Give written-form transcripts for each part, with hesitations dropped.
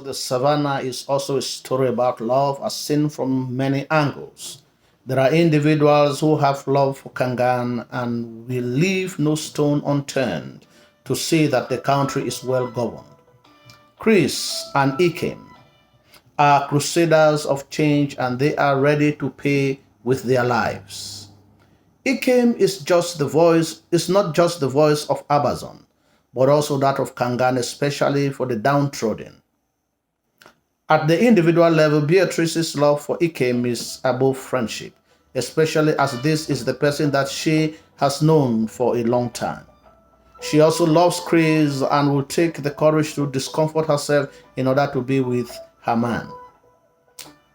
The Savannah is also a story about love as seen from many angles. There are individuals who have love for Kangan and will leave no stone unturned to see that the country is well governed. Chris and Ikem are crusaders of change and they are ready to pay with their lives. Ikem is not just the voice of Abazon, but also that of Kangan, especially for the downtrodden. At the individual level, Beatrice's love for Ikem is above friendship, especially as this is the person that she has known for a long time. She also loves Chris and will take the courage to discomfort herself in order to be with her man.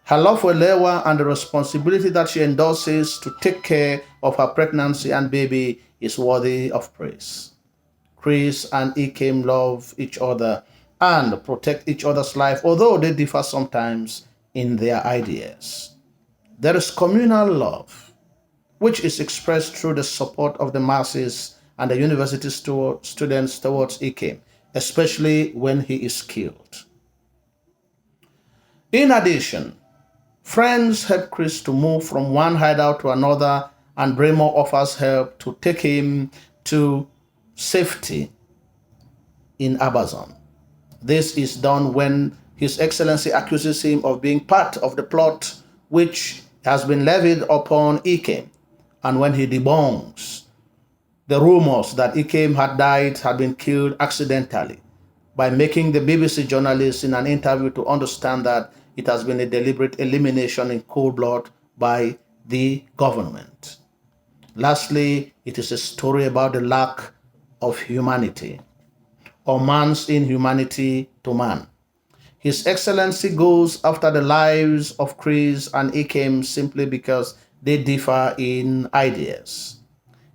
Her love for Lewa and the responsibility that she endorses to take care of her pregnancy and baby is worthy of praise. Chris and Ikem love each other and protect each other's life, although they differ sometimes in their ideas. There is communal love, which is expressed through the support of the masses and the university students towards Ikem, especially when he is killed. In addition, friends help Chris to move from one hideout to another, and Bremo offers help to take him to safety in Abazon. This is done when His Excellency accuses him of being part of the plot which has been levied upon Ikem, and when he debunks the rumors that Ikem had been killed accidentally, by making the BBC journalist in an interview to understand that it has been a deliberate elimination in cold blood by the government. Lastly, it is a story about the lack of humanity, or man's inhumanity to man. His Excellency goes after the lives of Chris and Ikem simply because they differ in ideas.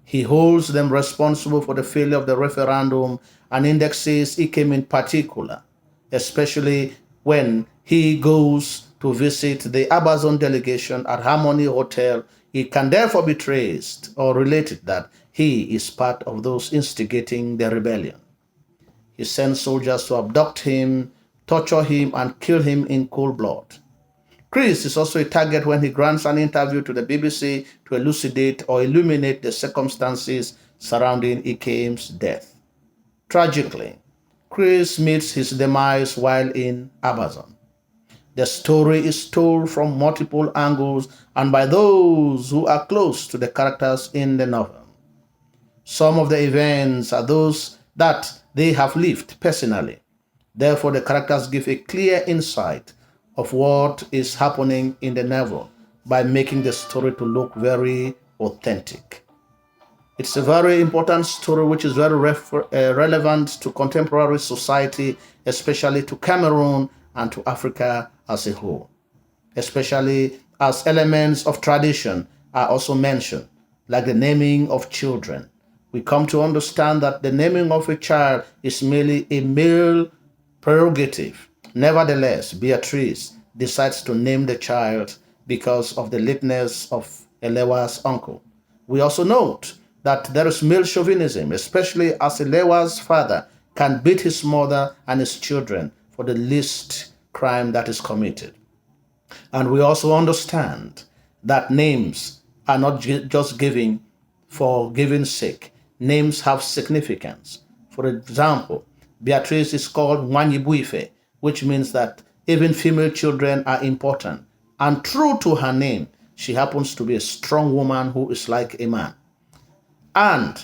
He holds them responsible for the failure of the referendum and indexes Ikem in particular, especially when he goes to visit the Abazon delegation at Harmony Hotel. It can therefore be traced or related that he is part of those instigating the rebellion. He sends soldiers to abduct him, torture him, and kill him in cold blood. Chris is also a target when he grants an interview to the BBC to elucidate or illuminate the circumstances surrounding Ikem's death. Tragically, Chris meets his demise while in Abazon. The story is told from multiple angles and by those who are close to the characters in the novel. Some of the events are those that they have lived personally. Therefore, the characters give a clear insight of what is happening in the novel by making the story to look very authentic. It's a very important story which is very relevant to contemporary society, especially to Cameroon and to Africa as a whole, especially as elements of tradition are also mentioned, like the naming of children. We come to understand that the naming of a child is merely a male prerogative. Nevertheless, Beatrice decides to name the child because of the lateness of Elewa's uncle. We also note that there is male chauvinism, especially as Elewa's father can beat his mother and his children for the least crime that is committed. And we also understand that names are not just given for giving's sake. Names have significance. For example, Beatrice is called Wanyibuife, which means that even female children are important. And true to her name, she happens to be a strong woman who is like a man. And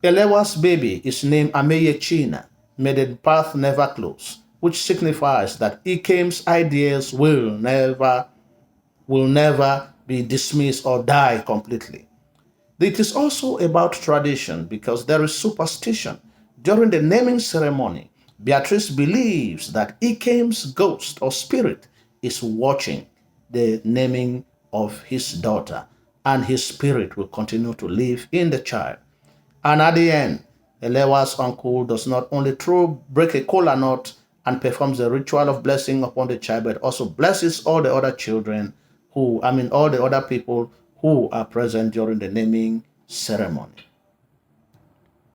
Elewa's baby is named Ameye China, may the path never close, which signifies that Ikem's ideas will never be dismissed or die completely. It is also about tradition because there is superstition. During the naming ceremony, Beatrice believes that Ikem's ghost or spirit is watching the naming of his daughter, and his spirit will continue to live in the child. And at the end, Elewa's uncle does not only break a kola nut and performs the ritual of blessing upon the child, but also blesses all the other children all the other people who are present during the naming ceremony.